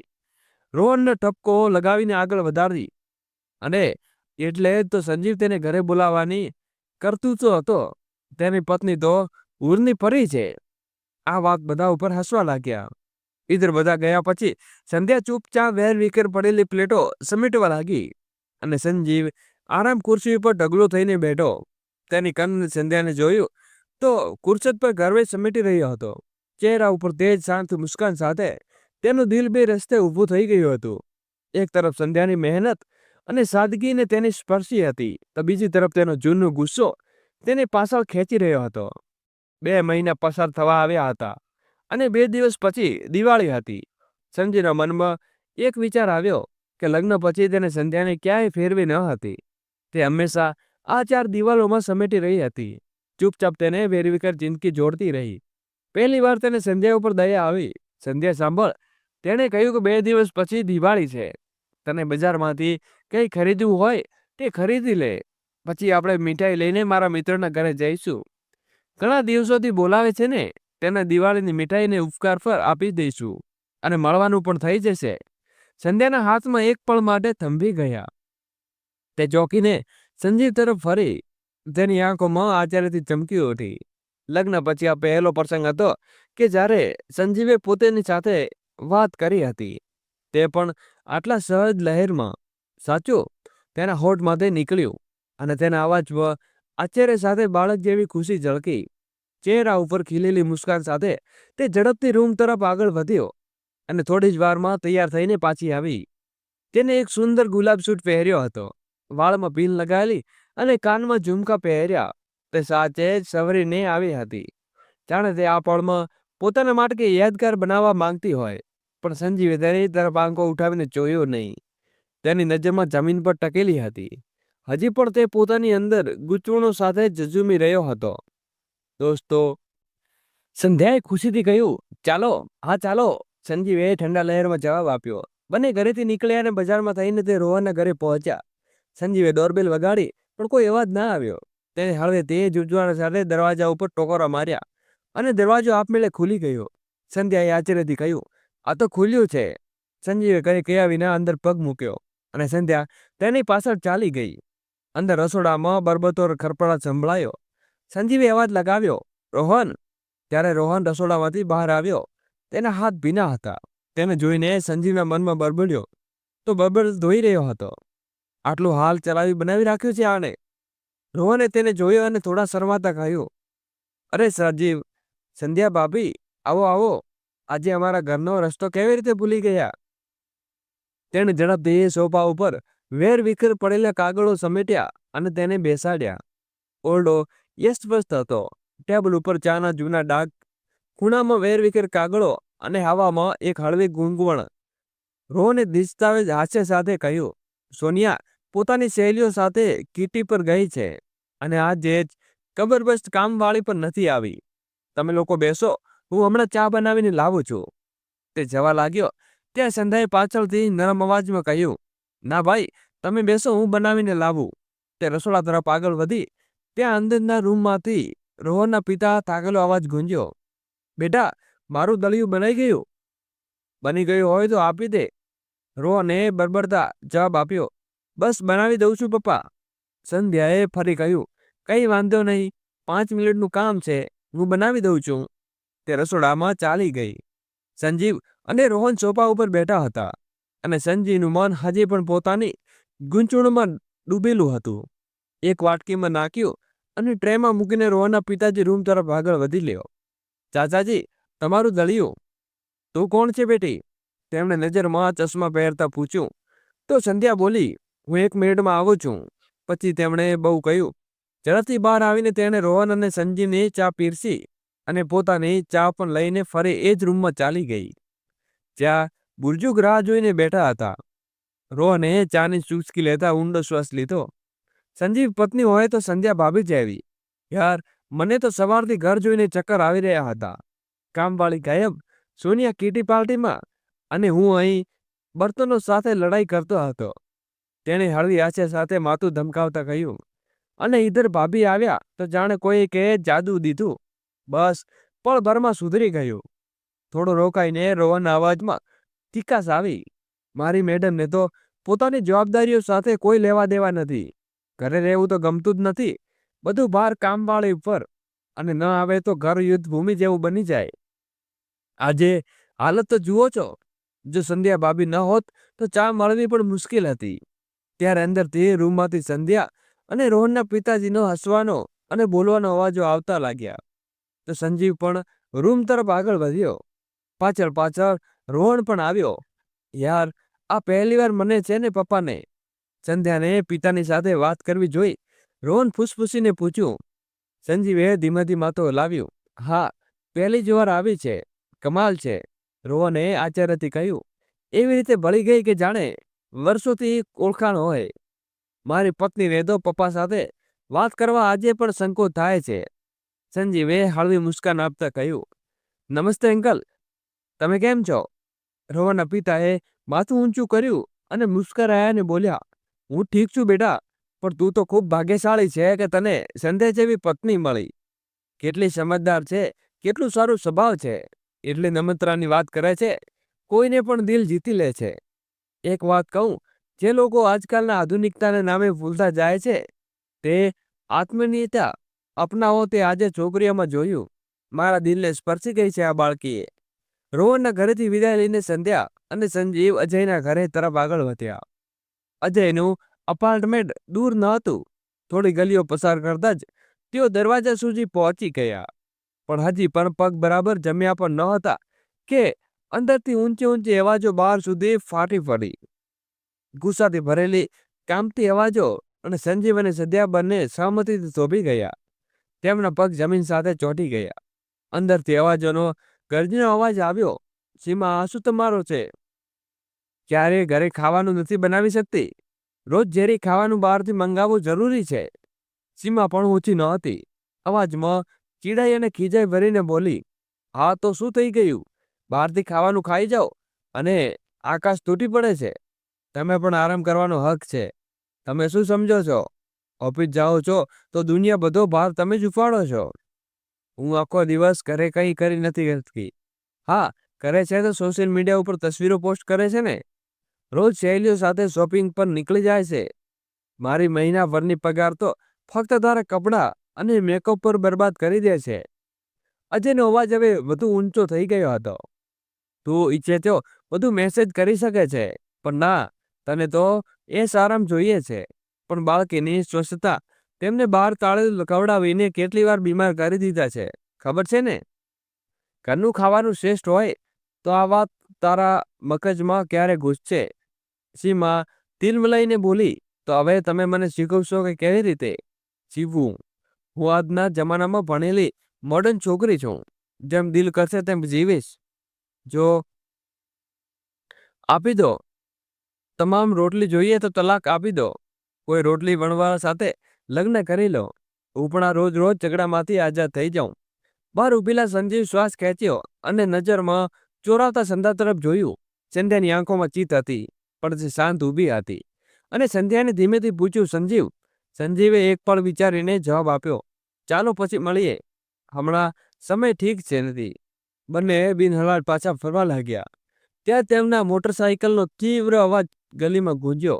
રોહનને ઠપકો લગાવીને આગળ વધારી, અને એટલે તો સંજીવ તેને ઘરે બોલાવવાની કરતું તો હતો. તેની પત્ની તો ઉરની પરી છે. આ વાત બધા ઉપર હસવા લાગ્યા. ઇધર બધા ગયા પછી સંધ્યા ચૂપચાપ વેરવિખેર પડેલી પ્લેટો સમેટવા લાગી અને સંજીવ આરામ ખુરશી ઉપર ઢગલો થઈને બેઠો. તેની કનને સંધ્યાને જોયું તો ખુરશત પર ગર્વે સમેટી રહ્યો હતો. ચહેરા ઉપર તેજ શાંત મુસ્કાન સાથે તેનું દિલ બે રસ્તે ઊભું થઈ ગયું હતું. એક તરફ સંધ્યાની મહેનત અને સાદગીને તેને સ્પર્શી હતી, તો બીજી તરફ તેનો જૂનો ગુસ્સો તેને પાછળ ખેંચી રહ્યો હતો. 2 મહિના પસાર થવા આવ્યા હતા અને 2 દિવસ પછી દિવાળી હતી. સંજયના મનમાં એક વિચાર આવ્યો કે લગ્ન પછી તેને સંધ્યાને ક્યાંય ફેરવી ન હતી. તે હંમેશા આ 4 દિવાલોમાં સમેટી રહી હતી. ચૂપચાપ તેને વેરવિખેર જિંદગી જોડતી રહી. પહેલી વાર તેને સંધ્યા ઉપર દયા આવી. સંધ્યા સાંભળ, તેણે કહ્યું કે 2 દિવસ પછી દિવાળી છે. તને બજારમાંથી કંઈ ખરીદવું હોય તે ખરીદી લે. પછી આપણે મીઠાઈ લઈને મારા મિત્રના ઘરે જઈશું. ઘણા દિવસોથી બોલાવે છે ને, તેને દિવાળીની મીઠાઈને ઉપકાર પર આપી દઈશું અને મળવાનું પણ થઈ જશે. સંધ્યાના હાથમાં એક પળ માટે થંભી ગયા. તે ચોંકીને સંજીવ તરફ ફરી. તેની આંખોમાં આશ્ચર્યથી ચમકી ઉઠી. લગ્ન પછી આ પહેલો પ્રસંગ હતો કે જ્યારે સંજીવે પોતાની સાથે વાત કરી હતી, તે પણ આટલા સહજ લહેરમાં. સાચું, તેના હોઠમાંથી નીકળ્યું અને તેના અવાજમાં આશ્ચર્ય સાથે બાળક જેવી ખુશી ઝળકી. ચહેરા ઉપર ખીલેલી મુસ્કાન સાથે તે ઝડપથી રૂમ તરફ આગળ વધ્યો અને થોડી જ વારમાં તૈયાર થઈને પાછી આવી. તેને એક સુંદર ગુલાબ સૂટ પહેર્યો હતો, વાળમાં પિન લગાવેલી અને કાનમાં ઝુમકા પહેર્યા. તે સાચે જ સવરીને આવી હતી, જાણે તે આ પળમાં પોતાના માટે કંઈ યાદગાર બનાવવા માંગતી હોય. પણ સંજીવે તેની તરફ આંખો ઉઠાવીને જોયું નહીં. તેની નજરમાં જમીન પર ટકેલી હતી. હજી પણ તે પોતાની અંદર ગૂંચવણો સાથે ઝઝૂમી રહ્યો હતો. દોસ્તો, સંધ્યાએ ખુશીથી કહ્યું, ચાલો, હા ચાલો. સંજીવે ઠંડા લહેરમાં જવાબ આપ્યો. બંને ઘરેથી નીકળ્યા અને બજારમાં થઈને તે રોહનના ઘરે પહોંચ્યા. સંજીવે ડોરબેલ વગાડી, પણ કોઈ અવાજ ના આવ્યો. તેને હળવે તેજ ઉજવાણ સાથે દરવાજા ઉપર ટકોરા માર્યા અને દરવાજો આપમેળે ખુલી ગયો. સંધ્યાએ આશ્ચર્યથી કહ્યું, આ તો ખુલ્યું છે. સંજીવે કંઈ કહ્યા વિના અંદર પગ મૂક્યો અને સંધ્યા તેની પાછળ ચાલી ગઈ. અંદર રસોડામાં બરબતોર ખરપડાટ સંભળાયો. સંજીવે અવાજ લગાવ્યો, રોહન. ત્યારે રોહન રસોડામાંથી બહાર આવ્યો. તેના હાથ ભીના હતા. તેને જોઈને સંજીવના મનમાં બરબડ્યો તો બરબડ ધોઈ રહ્યો હતો. આટલું હાલ ચલાવી બનાવી રાખ્યું છે આને. રોહને તેને જોયો અને થોડા શરમાતા કહ્યું, અરે સંજીવ, સંધ્યા ભાભી, આવો આવો. આજે અમારા ઘરનો રસ્તો કેવી રીતે ભૂલી ગયા? તેણે ઝડપથી સોફા ઉપર વેરવિખેર પડેલા કાગળો સમેટ્યા અને તેને બેસાડ્યા. ઓરડો વ્યસ્ત હતો. ટેબલ ઉપર ચાના જૂના ડાઘ, ખૂણામાં વેરવિખેર કાગળો અને હવામાં એક હળવી ગુંગવણ. રોહને દસ્તાવેજ હાસ્ય સાથે કહ્યું, સોનિયા પોતાની સહેલીઓ સાથે કીટી પર ગઈ છે અને આજે જ કબરબસ્ત કામવાળી પણ નથી આવી. તમે લોકો બેસો, હું હમણાં ચા બનાવીને લાવું છું. તે જવા લાગ્યો ત્યાં સંધ્યાએ પાછળથી નરમ અવાજમાં કહ્યું, ના ભાઈ, તમે બેસો, હું બનાવીને લાવું. તે રસોડા તરફ આગળ વધી ત્યાં અંદરના રૂમમાંથી રોહનના પિતા થાકેલો અવાજ ગુંજ્યો, બેટા, મારું દળિયું બનાઈ ગયું? બની ગયું હોય તો આપી દે. રોહને બરબડતા જવાબ આપ્યો, બસ બનાવી દઉં છું પપ્પા. સંધ્યાએ ફરી કહ્યું, કંઈ વાંધો નહીં, 5 મિનિટનું કામ છે, હું બનાવી દઉં છું. તે રસોડામાં ચાલી ગઈ. સંજીવ અને રોહન સોફા ઉપર બેઠા હતા અને સંજીવનું મન હજી પણ પોતાની ગૂંચવણમાં ડૂબેલું હતું. એક વાટકીમાં નાખ્યું અને ટ્રેમાં મૂકીને રોહનના પિતાજી રૂમ તરફ આગળ વધી લ્યો. ચાચાજી, તમારું દળિયું. તું કોણ છે બેટી? તેમણે નજરમાં ચશ્મા પહેરતા પૂછ્યું. તો સંધ્યા બોલી, હું 1 મિનિટમાં આવું છું. પછી તેમણે બહુ કહ્યું. ઝડપથી બહાર આવીને તેણે રોહન અને સંજીવને ચા પીરસી અને પોતાની ચા પણ લઈને ફરી એ જ રૂમમાં ચાલી ગઈ, જ્યાં બુર્જુક રાહ જોઈને બેઠા હતા. રોહને ચાની ચૂસકી લેતા ઊંડો શ્વાસ લીધો. સંજીવ પત્ની હોય તો સંધ્યા ભાભી જ આવી. યાર, મને તો સવારથી ઘર જોઈને ચક્કર આવી રહ્યા હતા. કામવાળી ગાયબ, સોનિયા કીટી પાર્ટીમાં અને હું અહીં બર્તનો સાથે લડાઈ કરતો હતો. તેણે હળવી હાસ્ય સાથે માથું ધમકાવતા કહ્યું, અને ઈધર ભાભી આવ્યા તો જાણે કોઈ કે જાદુ દીધું. બસ પળભરમાં સુધરી ગયું. થોડો રોકાઈને રોહનના અવાજમાં તીખાશ આવી, મારી મેડમને તો પોતાની જવાબદારીઓ સાથે કોઈ લેવા દેવા નથી. ઘરે રહેવું તો ગમતું જ નથી. બધું બહાર કામવાળી ઉપર, અને ન આવે તો ઘર યુદ્ધ ભૂમિ જેવું બની જાય. આજે હાલત તો જુઓ છો. જો સંધ્યા ભાભી ન હોત તો ચા મળવી પણ મુશ્કેલ હતી. ત્યારે અંદરથી રૂમમાંથી સંધ્યા અને રોહનના પિતાજીનો હસવાનો અને બોલવાનો અવાજો આવતા લાગ્યા. તો સંજીવ પણ રૂમ તરફ આગળ વધ્યો. પાછળ પાછળ રોહન પણ આવ્યો. યાર, આ પહેલી વાર મને છે ને પપ્પાને સંધ્યાને પિતાની સાથે વાત કરવી જોઈ રોહન ફૂસફૂસીને પૂછ્યું. સંજીવે ધીમેથી માથું હલાવ્યું. હા, પહેલી જ વાર આવી છે. કમાલ છે, રોહને આશ્ચર્યથી કહ્યું. એવી રીતે ભળી ગઈ કે જાણે વર્ષોથી ઓળખાણ હોય. મારી પત્નીને તો પપ્પા સાથે વાત કરવા આજે પણ સંકોચ થાય છે. સંજીવે હળવી મુસ્કાન આપતા કહ્યું. નમસ્તે અંકલ, તમે કેમ છો? રોહનના પિતાએ માથું ઊંચું કર્યું અને મુસ્કરાયાને બોલ્યા. હું ઠીક છું બેટા, પણ તું તો ખૂબ ભાગ્યશાળી છે કે તને સંધ્યા જેવી પત્ની મળી. કેટલી સમજદાર છે, કેટલું સારું સ્વભાવ છે, એટલી નમ્રતાની વાત કરે છે, કોઈને પણ દિલ જીતી લે છે. એક વાત કહું, જે લોકો આજકાલના આધુનિકતાના નામે ભૂલતા જાય છે તે આત્મીયતા અપનાવો તે આજે છોકરીઓમાં જોયું. મારા દિલને સ્પર્શી ગઈ છે આ બાળકીએ. રોહનના ઘરેથી વિદાય લઈને સંધ્યા અને સંજીવ અજયના ઘરે તરફ આગળ વધ્યા. અજયનું અપાર્ટમેન્ટ દૂર ન હતું. થોડી ગલીઓ પસાર કરતા જ તેઓ દરવાજા સુધી પહોંચી ગયા. પણ હજી પણ પગ બરાબર જમ્યા પણ ન હતા કે અંદરથી ઊંચી ઊંચી અવાજો બહાર સુધી ફાટી પડી. ગુસ્સાથી ભરેલી કામતી અવાજો અને સંજીવ અને સંધ્યા બંને સહમતીથી થોભી ગયા. તેમના પગ જમીન સાથે ચોંટી ગયા. અંદરથી અવાજોનો ગર્જનો અવાજ આવ્યો. સીમા, આ શું તમારો છે? ક્યારે ઘરે ખાવાનું નથી બનાવી શકતી? રોજ ઝેરી ખાવાનું બહારથી મંગાવવું જરૂરી છે. સીમા પણ ઊંચી ન હતી. અવાજમાં ચીડાઈ અને ખીજાઈ ભરીને બોલી. હા તો શું થઈ ગયું? બહારથી ખાવાનું ખાઈ જાઓ અને આકાશ તૂટી પડે છે. તમે પણ આરામ કરવાનો હક છે. તમે શું સમજો છો? ઓફિસ જાઓ છો તો દુનિયા બધો ભાર તમે જ ઉપાડો છો. હું આખો દિવસ ઘરે કંઈ કરી નથી શકતી. હા, કરે છે તો સોશિયલ મીડિયા ઉપર તસવીરો પોસ્ટ કરે છે ને. રોજ સહેલીઓ સાથે શોપિંગ પર નીકળી જાય છે. મારી મહિનાભરની પગાર તો ફક્ત તારા કપડાં અને મેકઅપ પર બરબાદ કરી દે છે. અજયનો અવાજ હવે વધુ ઊંચો થઈ ગયો હતો. તું ઈચ્છે તો બધું મેસેજ કરી શકે છે, પણ ના, તને તો એ આરામ જોઈએ છે. પણ બાળકીની સ્વસ્થતા તેમને બહાર તાળેલું ખવડાવીને કેટલી વાર બીમાર કરી દીધા છે, ખબર છે ને? ઘરનું ખાવાનું શ્રેષ્ઠ હોય તો આ વાત તારા મગજમાં ક્યારે ઘૂસશે? સીમા તિલમલાઈને બોલી. તો હવે તમે મને શીખવશો કે કેવી રીતે જીવવું? હું આજના જમાનામાં ભણેલી મોડર્ન છોકરી છું. જેમ દિલ કરશે તેમ જીવીશ. જો આપી દો તમામ રોટલી જોઈએ તો તલાક આપી દો. કોઈ રોટલી વણવાળા સાથે લગ્ન કરી લો. હું પણ આ રોજ રોજ ઝઘડામાંથી આઝાદ થઈ જાઉં. બહાર ઉભેલા સંજીવ શ્વાસ ખેંચ્યો અને નજરમાં ચોરાવતા સંધ્યા તરફ જોયું. સંધ્યાની આંખોમાં ચિત્ત હતી, પણ તે શાંત ઊભી હતી. અને સંધ્યાને ધીમેથી પૂછ્યું, સંજીવ? સંજીવે એક પળ વિચારીને જવાબ આપ્યો. ચાલો પછી મળીએ. હમણાં સમય ઠીક છે નથી. બંને બિનહલાલ પાછા ફરવા લાગ્યા. ત્યાં તેમના મોટરસાયકલનો તીવ્ર અવાજ ગલીમાં ગૂંજ્યો.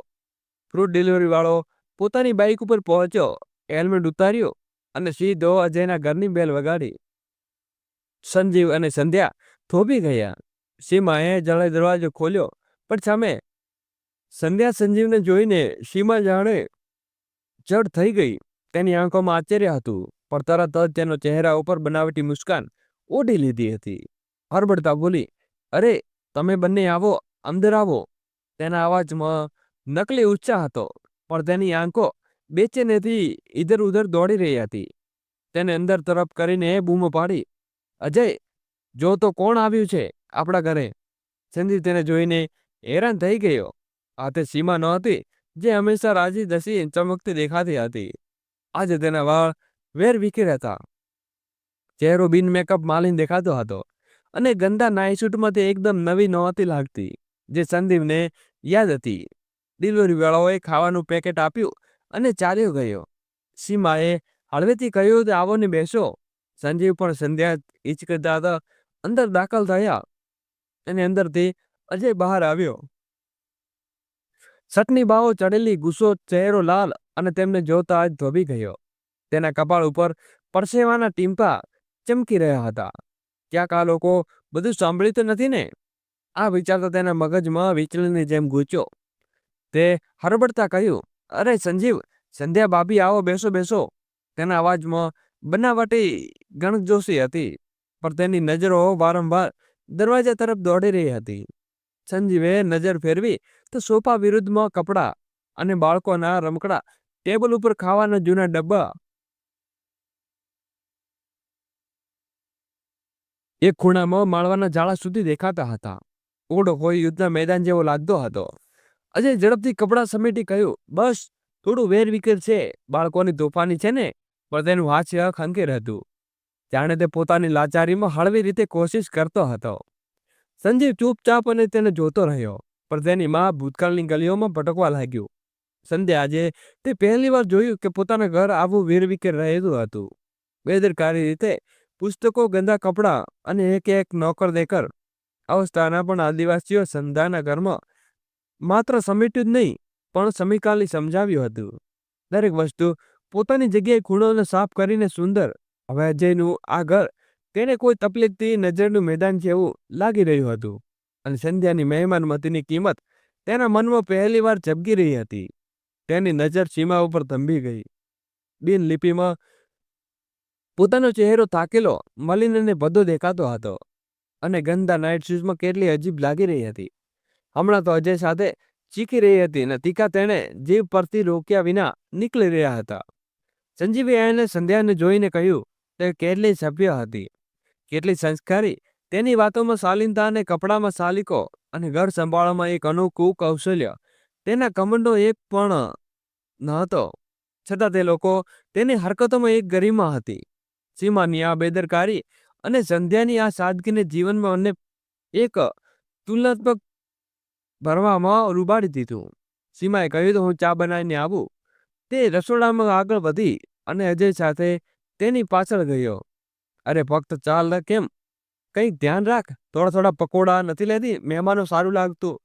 ફ્રૂટ ડિલિવરી વાળો પોતાની બાઇક ઉપર પહોંચ્યો, હેલ્મેટ ઉતાર્યો અને સીધો અજયના ઘરની બેલ વગાડી. સંજીવ અને સંધ્યા થોભી ગયા. સીમાએ જળે દરવાજો ખોલ્યો, પણ સામે સંધ્યા સંજીવને જોઈને સીમા જાણે જડ થઈ ગઈ. તેની આંખોમાં આશ્ચર્ય હતું, પણ તરત જ તેનો ચહેરા ઉપર બનાવટી મુસ્કાન ઓઢી લીધી હતી. હરબડતા બોલી, અરે તમે બંને આવો, અંદર આવો. તેના અવાજમાં નકલી ઉત્સાહ હતો, પણ તેની આંખો બેચેનીથી ઇધર ઉધર દોડી રહી હતી. તેને અંદર તરફ કરીને બૂમો પાડી, અજય, જો તો કોણ આવ્યું છે આપણા ઘરે? સંજીવ તેને જોઈને હેરાન થઈ ગયો. આ તે સીમા ન હતી જે હંમેશા રાજી દસી ચમકતી દેખાતી હતી. આજે તેના વાળ વેર વિખેર હતા. ચહેરો બિન મેકઅપ માલીન દેખાતો હતો અને ગંદા નાઇટ સૂટમાં તે એકદમ નવી નહોતી લાગતી, જે સંદીપને યાદ હતી. ડિલિવરી વાળાએ ખાવાનું પેકેટ આપ્યું અને ચાલ્યો ગયો. સીમાએ હળવેથી કહ્યું, આવો ને બેસો. સંજીવ પણ સંધ્યા હિચકતા હતા અંદર દાખલ થયા અને અંદરથી અજય બહાર આવ્યો. સટની બાહો ચડેલી, ગુસ્સો, ચહેરો લાલ અને તેમને જોતા જ ધોબી ગયો. તેના કપાળ ઉપર પરસેવાના ટીમ્પા ચમકી રહ્યા હતા. ક્યાંક આ લોકો બધું સાંભળી તો નથી ને? આ વિચાર તો તેના મગજમાં વીજળીની જેમ ગૂંચ્યો. તે હરબડતા કહ્યું, અરે સંજીવ, સંધ્યા ભાભી, આવો, બેસો બેસો. તેના અવાજમાં બનાવટી ગણજોશી હતી, પણ તેની નજરો વારંવાર દરવાજા તરફ દોડી રહી હતી. સંજીવે નજર ફેરવી તો સોફા વિરુદ્ધમાં કપડાં અને બાળકોના રમકડા, ટેબલ ઉપર ખાવાના જૂના ડબ્બા એક ખૂણામાં માળવાના જાળા સુધી દેખાતા હતા. ઓડો કોઈ યુદ્ધના મેદાન જેવો લાગતો હતો. અજય ઝડપથી કપડાં સમેટી કહ્યું, બસ થોડું વેરવિખેર છે, બાળકોની તોફાની છે ને, પણ તેનું હાસ્ય ખંખેર હતું. જાણે તે પોતાની લાચારીમાં હળવી રીતે કોશિશ કરતો હતો. સંજીવ ચૂપચાપ અને તેને જોતો રહ્યો, પણ તેની માં ભૂતકાળની ગલીઓમાં ભટકવા લાગ્યું. સંધ્યા આજે તે પહેલી વાર જોયું કે પોતાના ઘર આવું વેરવિખેર રહેતું હતું. બેદરકારી રીતે પુસ્તકો, ગંદા કપડાં અને એક નોકર દેકર અવસ્થાના પણ આદિવાસીઓ સંધાના ઘરમાં માત્ર સમેટ્યું જ નહીં, પણ સમીકાલી સમજાવ્યું હતું. દરેક વસ્તુ પોતાની જગ્યાએ ખૂણોને સાફ કરીને સુંદર. હવે અજયનું આ ઘર તેને કોઈ તકલીફથી નજરનું મેદાન જેવું લાગી રહ્યું હતું, અને સંધ્યાની મહેમાનમતીની કિંમત તેના મનમાં પહેલી વાર ઝબકી રહી હતી. તેની નજર સીમા ઉપર થંભી ગઈ. બિનલિપિમાં પોતાનો ચહેરો થાકેલો, મલિન અને ભદ્દો દેખાતો હતો, અને ગંદા નાઇટ શૂઝમાં કેટલી અજીબ લાગી રહી હતી. હમણાં તો અજય સાથે ચીખી રહી હતી અને તીખા તેણે જીભ પરથી રોક્યા વિના નીકળી રહ્યા હતા. સંજીવે એને સંધ્યાને જોઈને કહ્યું, તે કેટલી સભ્ય હતી, કેટલી સંસ્કારી. તેની વાતોમાં શાલીનતા અને કપડામાં શાલિકો અને ઘર સંભાળવામાં એક અનોખું કૌશલ્ય. તેના કમંડો એક પણ ન હતો, છતાં તે લોકો તેની હરકતોમાં એક ગરિમા હતી. સીમાની આ બેદરકારી અને સંધ્યાની આ સાદગીને જીવનમાં અને એક તુલનાત્મક ભરવામાં રૂબાડી દીધું. સીમાએ કહ્યું તો હું ચા બનાવીને આવું. તે રસોડામાં આગળ વધી અને અજય સાથે તેની પાછળ ગયો. અરે ફક્ત ચાલ કેમ, કંઈક ધ્યાન રાખ, થોડા પકોડા નથી લેતી, મહેમાનો સારું લાગતું,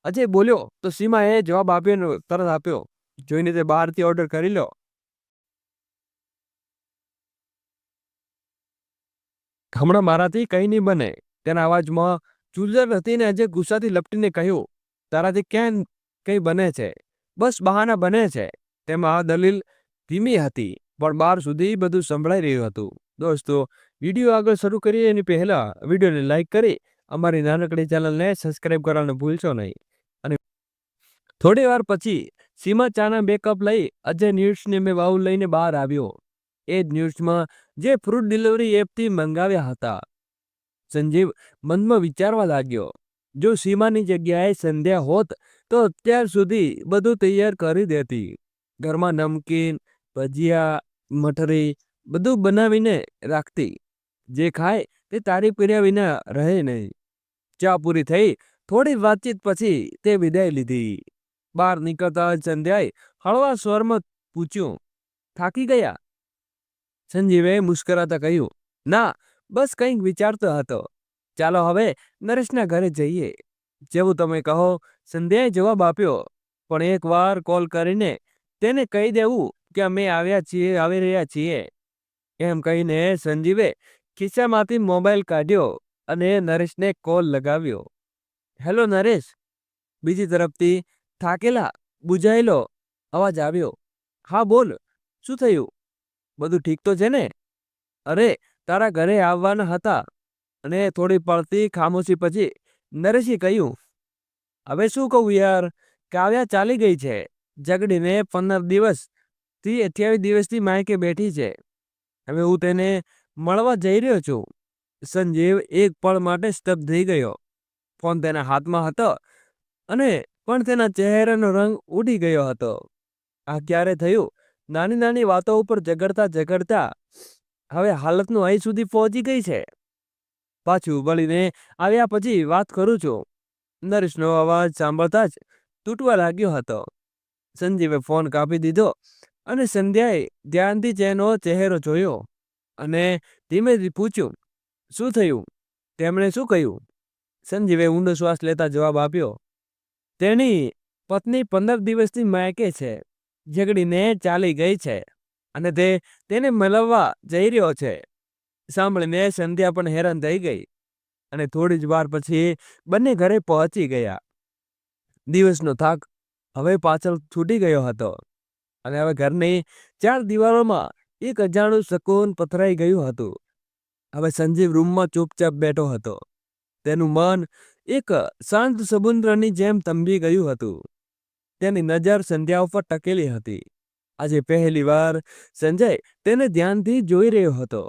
અજય બોલ્યો તો સીમાએ જવાબ આપ્યો, તરત આપ્યો, જોઈને તે બહારથી ઓર્ડર કરી લો. હમણાં મારાથી કંઈ નહીં બને. તેના અવાજમાં ચૂલર હતી ને અજય ગુસ્સાથી લપટીને કહ્યું, તારાથી ક્યાં કંઈ બને છે, બસ બહાના બને છે. તેમાં આ દલીલ ધીમી હતી, પણ બહાર સુધી બધું સંભળાઈ રહ્યું હતું. દોસ્તો, વિડીયો આગળ શરૂ કરીએ એની પહેલા વિડીયોને લાઈક કરી અમારી નાનકડી ચેનલને સબસ્ક્રાઈબ કરવાનું ભૂલશો નહીં. અને થોડી વાર પછી સીમા ચાના બે કપ લઈ અજય ન્યૂઝની મેં બાઉલ લઈને બહાર આવ્યો. એ જ ન્યૂઝમાં જે ફ્રૂટ ડિલિવરી એપથી મંગાવ્યા હતા. સંજીવ મનમાં વિચારવા લાગ્યો, જો સીમાની જગ્યાએ સંધ્યા હોત તો અત્યાર સુધી બધું તૈયાર કરી દેતી. ઘરમાં નમકીન, ભજીયા, મઠરી બધું બનાવીને રાખતી. જે ખાય તે તારીફ કર્યા વિના રહે નહીં. ચા પૂરી થઈ, થોડી વાતચીત પછી તે વિદાય લીધી. બહાર નીકળતા સંધ્યાએ હળવા સ્વરમાં પૂછ્યું, થાકી ગયા? સંજીવે મુસ્કરાતા કહ્યું, ના, બસ કંઈક વિચારતો હતો. ચાલો હવે નરેશના ઘરે જઈએ. જેવું તમે કહો, સંધ્યાએ જવાબ આપ્યો, પણ એકવાર કોલ કરીને તેને કહી દેવું કે અમે આવી રહ્યા છીએ. એમ કહીને સંજીવે ખિસ્સામાંથી મોબાઈલ કાઢ્યો અને નરેશને કોલ લગાવ્યો. હેલો નરેશ. બીજી તરફથી થાકેલા, બુઝાયેલો અવાજ આવ્યો. હા બોલ, શું થયું? બધું ઠીક તો છે ને? અરે, તારા ઘરે આવવાના હતા. અને થોડી પડતી ખામોશી પછી નરેશે કહ્યું, હવે શું કહું યાર, કાવ્યા ચાલી ગઈ છે. ઝઘડીને 15 દિવસથી 28 દિવસથી માયકે બેઠી છે. હવે હું તેને મળવા જઈ રહ્યો છું. સંજીવ એક પળ માટે સ્તબ્ધ થઈ ગયો. ફોન તેના હાથમાં હતો અને પણ તેના ચહેરાનો રંગ ઉડી ગયો હતો. આ ક્યારે થયું? નાની નાની વાતો ઉપર ઝઘડતા હવે હાલતનું અહીં સુધી પહોંચી ગઈ છે. પાછું વળીને આવ્યા પછી વાત કરું છું. નરેશનો અવાજ સાંભળતા જ તૂટવા લાગ્યો હતો. સંજીવે ફોન કાપી દીધો અને સંધ્યાએ ધ્યાનથી તેનો ચહેરો જોયો અને ધીમેથી પૂછ્યું, શું થયું? તેમણે શું કહ્યું? સંજીવે ઊંડો શ્વાસ લેતા જવાબ આપ્યો, તેની પત્ની 15 દિવસથી માયકે છે. ઝઘડીને ચાલી ગઈ છે અને તેને મળવા જઈ રહ્યો છે. સાંભળીને સંધ્યા પણ હેરાન થઈ ગઈ અને થોડી જ વાર પછી બંને ઘરે પહોંચી ગયા. દિવસનો થાક હવે પાછળ છૂટી ગયો હતો અને હવે ઘરની 4 દિવાલોમાં એક અજાણું શકૂન પથરાઈ ગયું હતું. હવે સંજીવ રૂમમાં ચૂપચાપ બેઠો હતો. તેનું મન એક શાંત સમુદ્રની જેમ થંભી ગયું હતું. તેની નજર સંધ્યા ઉપર ટકેલી હતી. આજે પહેલી વાર સંજય તેને ધ્યાનથી જોઈ રહ્યો હતો.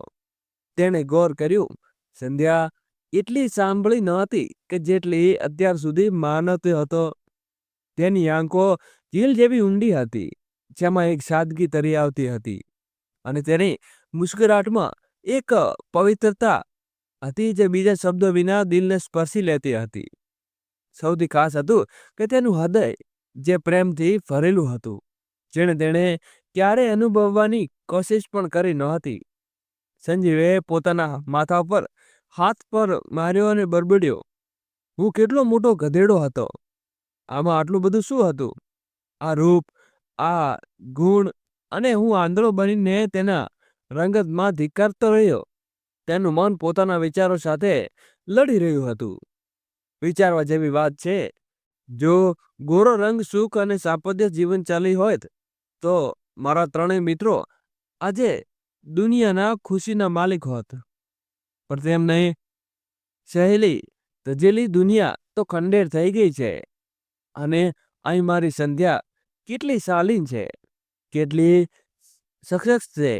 તેણે ગૌર કર્યું, સંધ્યા એટલી સાંભળી ન હતી કે જેટલી અત્યાર સુધી માનતો હતો. તેની આંખો ઝીલ જેવી ઊંડી હતી, જેમાં એક સાદગી તરી આવતી હતી, અને તેની મુસ્કુરાટમાં એક પવિત્રતા હતી જે બીજા શબ્દો વિના દિલને સ્પર્શી લેતી હતી. સૌથી ખાસ હતું કે તેનું હૃદય જે પ્રેમથી ભરેલું હતું, જેણે તેણે ક્યારેય અનુભવવાની કોશિશ પણ કરી નહોતી. સંજીવે પોતાના માથા પર હાથ પર માર્યો અને બરબડ્યો, હું કેટલો મોટો ગધેડો હતો. આમાં આટલું બધું શું હતું? આ રૂપ, આ ગુણ, અને હું આંધળો બનીને તેના રંગતમાં ધિક્કારતો રહ્યો. તેનું મન પોતાના વિચારો સાથે લડી રહ્યું હતું. વિચારવા જેવી વાત છે. જો ગોરો રંગ સુખ અને સાપદ્ય જીવન ચાલી હોત તો મારા ત્રણેય મિત્રો આજે દુનિયાના ખુશીના માલિક હોત. પણ તેમ નહીં. સહેલી તજેલી દુનિયા તો ખંડેર થઈ ગઈ છે. અને અહીં મારી સંધ્યા કેટલી શાલીન છે, કેટલી સશક્ત છે,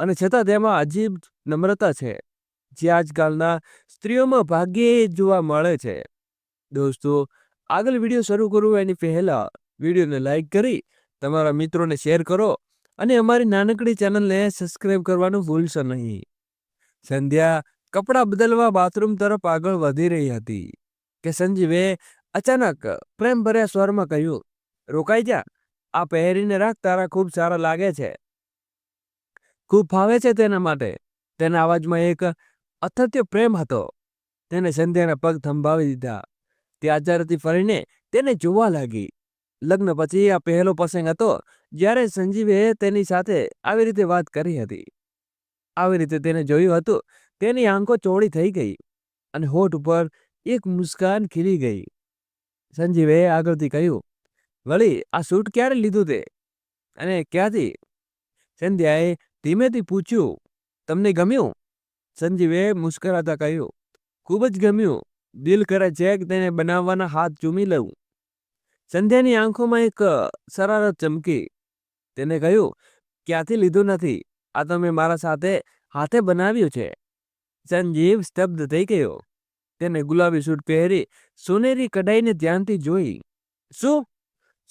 અને છતાં તેમાં અજીબ નમ્રતા છે, જે આજકાલના સ્ત્રીઓમાં ભાગ્યે જોવા મળે છે. દોસ્તો, આગળ વિડીયો શરૂ કરું એની પહેલા વિડીયોને લાઈક કરી તમારા મિત્રોને શેર કરો અને અમારી નાનકડી ચેનલને સબસ્ક્રાઈબ કરવાનું ભૂલશો નહીં. સંધ્યા કપડાં બદલવા બાથરૂમ તરફ આગળ વધી રહી હતી કે સંજીવે અચાનક પ્રેમભર્યા સ્વરમાં કહ્યું, રોકાઈ જા, આ પહેરીને રાખ, તારા ખૂબ સારા લાગે છે. ખૂબ ફાવે છે તેના માટે. તેના અવાજમાં એક અથત્ય પ્રેમ હતો. તેને સંધ્યાના પગ થંભાવી દીધા. તે આચારથી ફરીને તેને જોવા લાગી. લગ્ન પછી આ પહેલો પ્રસંગ હતો જ્યારે સંજીવે તેની સાથે આવી રીતે વાત કરી હતી. આવી રીતે તેને જોયું હતું. તેની આંખો ચોળી થઈ ગઈ અને હોઠ ઉપર એક મુસ્કાન ખીલી ગઈ. સંજીવે આગળથી કહ્યું, વળી આ સૂટ ક્યારે લીધું તે, અને ક્યાંથી? સંધ્યાએ ધીમેથી પૂછ્યું, તમને ગમ્યું? સંજીવે મુસ્કરાતા કહ્યું, ખૂબ જ ગમ્યું. દિલ કરે છે કે તેને બનાવવાના હાથ ચૂમી લઉં. સંધ્યાની આંખોમાં એક શરારત ચમકી. તેને કહ્યું, ક્યાંથી લીધું નથી, આ તમે મારા સાથે હાથે બનાવ્યું છે. સંજીવ સ્તબ્ધ થઈ ગયો. તેને ગુલાબી સૂટ પહેરી સોનેરી કઢાઈને ધ્યાનથી જોઈ. શું?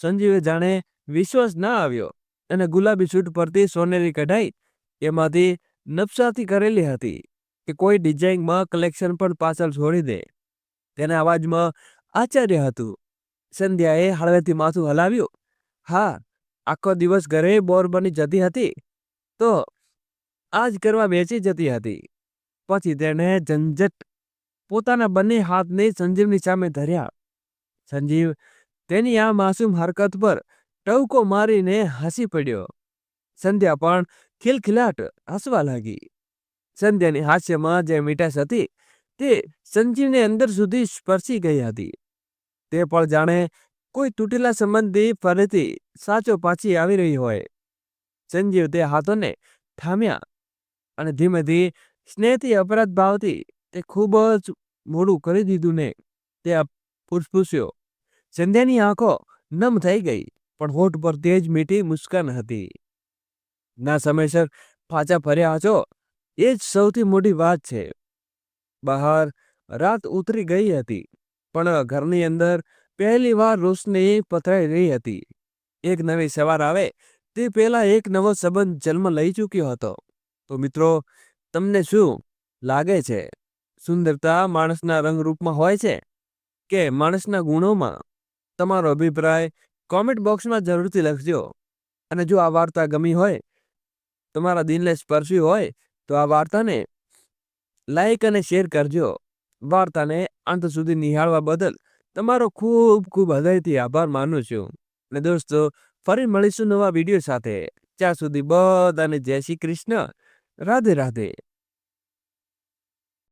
સંજીવે જાણે વિશ્વાસ ના આવ્યો. અને ગુલાબી સૂટ પરથી સોનેરી કઢાઈ એમાંથી નકશાથી કરેલી હતી કે કોઈ ડિઝાઇનમાં કલેક્શન પણ પાછળ છોડી દે. તેના અવાજમાં આશ્ચર્ય હતું. સંધ્યાએ હળવેથી માથું હલાવ્યું. હા, આખો દિવસ ઘરે બોર બની જતી હતી તો આજ કરવા બેસી જતી હતી. પછી તેણે ઝંઝટ પોતાના બંને હાથને સંજીવની સામે ધર્યા. સંજીવ તેની આ માસૂમ હરકત પર ટહુકો મારીને હસી પડ્યો. સંધ્યા પણ ખિલખિલાટ હસવા લાગી. સંધ્યાની હાસ્યમાં જે મીઠાશ હતી તે સંજીવને અંદર સુધી સ્પર્શી ગઈ હતી. તે પણ જાણે કોઈ તૂટેલા સંબંધી ફરીથી સાચો પાછી આવી રહી હોય. સંજીવ તે હાથોને થામ્યા અને ધીમેથી સ્નેહથી અપરાધ ભાવથી, તે ખૂબ જ મોડું કરી દીધું ને, તે પૂછ્યો. સંધ્યાની આંખો નમ થઈ ગઈ, પણ હોઠ પર તેજ મીઠી મુસ્કાન હતી. ના સમયસર પાછા ફર્યા છો, એ જ સૌથી મોટી વાત છે. બહાર રાત ઉતરી ગઈ હતી, પણ ઘરની અંદર પહેલી વાર રોશની પથરાઈ રહી હતી. એક નવી સવાર આવે તે પહેલા એક નવો સંબંધ જન્મ લઈ ચૂક્યો હતો. તો મિત્રો, તમને શું લાગે છે? સુંદરતા માણસના રંગરૂપમાં હોય છે કે માણસના ગુણોમાં? તમારો અભિપ્રાય કોમેન્ટ બોક્સમાં જરૂરથી લખજો. અને જો આ વાર્તા ગમી હોય, તમારા દિલને સ્પર્શી હોય, તો આ વાર્તાને લાઈક અને શેર કરજો. વાર્તાને અંત સુધી નિહાળવા બદલ તમારો ખૂબ ખૂબ હૃદયથી આભાર માનું છું. અને દોસ્તો, ફરી મળીશું નવા વિડીયો સાથે. ત્યાં સુધી બધાને જય શ્રી કૃષ્ણ. રાધે રાધે.